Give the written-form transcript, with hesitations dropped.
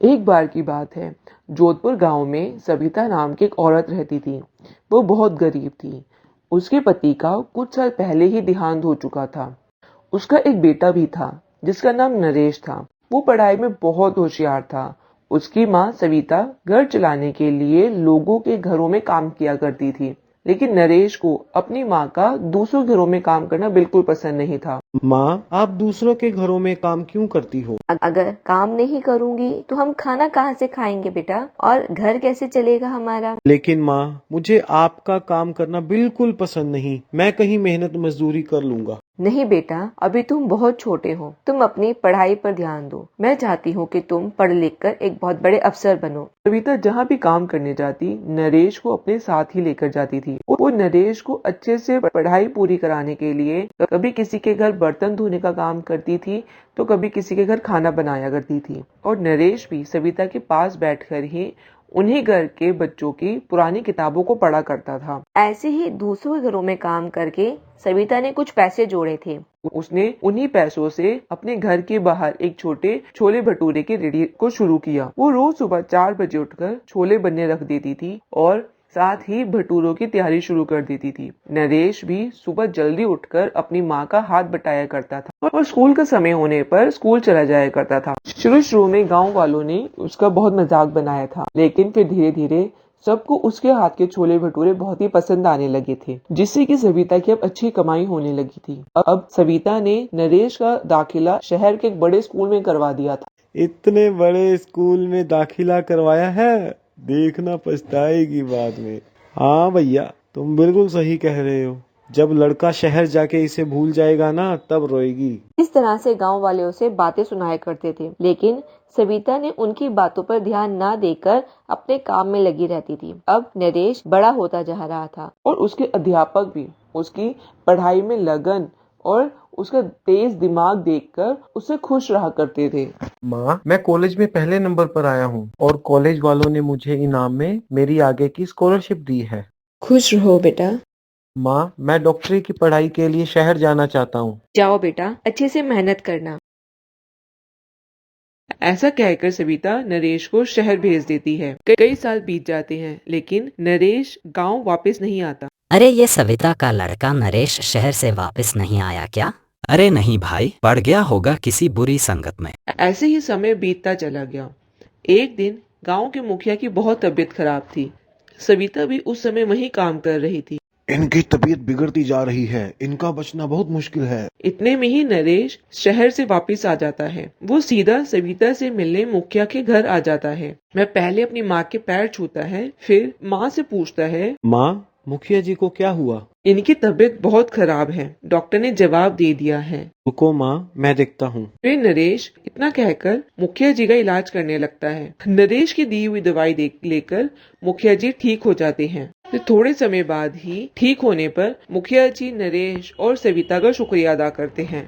एक बार की बात है, जोधपुर गांव में सविता नाम की एक औरत रहती थी। वो बहुत गरीब थी। उसके पति का कुछ साल पहले ही देहांत हो चुका था। उसका एक बेटा भी था, जिसका नाम नरेश था। वो पढ़ाई में बहुत होशियार था। उसकी माँ सविता घर चलाने के लिए लोगों के घरों में काम किया करती थी, लेकिन नरेश को अपनी माँ का दूसरों घरों में काम करना बिल्कुल पसंद नहीं था। माँ, आप दूसरों के घरों में काम क्यों करती हो? अगर काम नहीं करूंगी तो हम खाना कहाँ से खाएंगे बेटा, और घर कैसे चलेगा हमारा। लेकिन माँ, मुझे आपका काम करना बिल्कुल पसंद नहीं। मैं कहीं मेहनत मजदूरी कर लूंगा। नहीं बेटा, अभी तुम बहुत छोटे हो, तुम अपनी पढ़ाई पर ध्यान दो। मैं चाहती हूँ कि तुम पढ़ लिख कर एक बहुत बड़े अफसर बनो। सविता जहाँ भी काम करने जाती, नरेश को अपने साथ ही लेकर जाती थी। वो नरेश को अच्छे से पढ़ाई पूरी कराने के लिए कभी किसी के घर बर्तन धोने का काम करती थी, तो कभी किसी के घर खाना बनाया करती थी। और नरेश भी सविता के पास बैठकर ही उन्हीं घर के बच्चों की पुरानी किताबों को पढ़ा करता था। ऐसे ही दूसरों के घरों में काम करके सविता ने कुछ पैसे जोड़े थे। उसने उन्हीं पैसों से अपने घर के बाहर एक छोटे छोले भटूरे की रेडी को शुरू किया। वो रोज सुबह 4 बजे उठकर छोले बनने रख देती थी और साथ ही भटूरों की तैयारी शुरू कर देती थी। नरेश भी सुबह जल्दी उठकर अपनी माँ का हाथ बटाया करता था और स्कूल का समय होने पर स्कूल चला जाया करता था। शुरू में गाँव वालों ने उसका बहुत मजाक बनाया था, लेकिन फिर धीरे धीरे सबको उसके हाथ के छोले भटूरे बहुत ही पसंद आने लगे थे, जिससे कि सविता की अब अच्छी कमाई होने लगी थी। अब सविता ने नरेश का दाखिला शहर के एक बड़े स्कूल में करवा दिया था। इतने बड़े स्कूल में दाखिला करवाया है, देखना पछताएगी बाद में। हाँ भैया, तुम बिल्कुल सही कह रहे हो। जब लड़का शहर जाके इसे भूल जाएगा ना, तब रोएगी। इस तरह से गांव वाले उसे बातें सुनाया करते थे, लेकिन सविता ने उनकी बातों पर ध्यान न देकर अपने काम में लगी रहती थी। अब नरेश बड़ा होता जा रहा था और उसके अध्यापक भी उसकी पढ़ाई में लगन और उसका तेज दिमाग देखकर उससे खुश रहा करते थे। माँ, मैं कॉलेज में पहले नंबर पर आया हूँ और कॉलेज वालों ने मुझे इनाम में मेरी आगे की स्कॉलरशिप दी है। खुश रहो बेटा। माँ, मैं डॉक्टरी की पढ़ाई के लिए शहर जाना चाहता हूँ। जाओ बेटा, अच्छे से मेहनत करना। ऐसा कहकर सविता नरेश को शहर भेज देती है। कई साल बीत जाते हैं, लेकिन नरेश गांव वापस नहीं आता। अरे ये सविता का लड़का नरेश शहर से वापस नहीं आया क्या? अरे नहीं भाई, पड़ गया होगा किसी बुरी संगत में। ऐसे ही समय बीतता चला गया। एक दिन गांव के मुखिया की बहुत तबीयत खराब थी। सविता भी उस समय वहीं काम कर रही थी। इनकी तबीयत बिगड़ती जा रही है, इनका बचना बहुत मुश्किल है। इतने में ही नरेश शहर से वापस आ जाता है। वो सीधा सविता से मिलने मुखिया के घर आ जाता है। मैं पहले अपनी माँ के पैर छूता है, फिर माँ से पूछता है, माँ, मुखिया जी को क्या हुआ? इनकी तबीयत बहुत खराब है, डॉक्टर ने जवाब दे दिया है। रुको माँ, मैं देखता हूँ। फिर नरेश इतना कहकर मुखिया जी का इलाज करने लगता है। नरेश की दी हुई दवाई लेकर मुखिया जी ठीक हो जाते हैं। फिर थोड़े समय बाद ही ठीक होने पर मुखिया जी नरेश और सविता का शुक्रिया अदा करते हैं।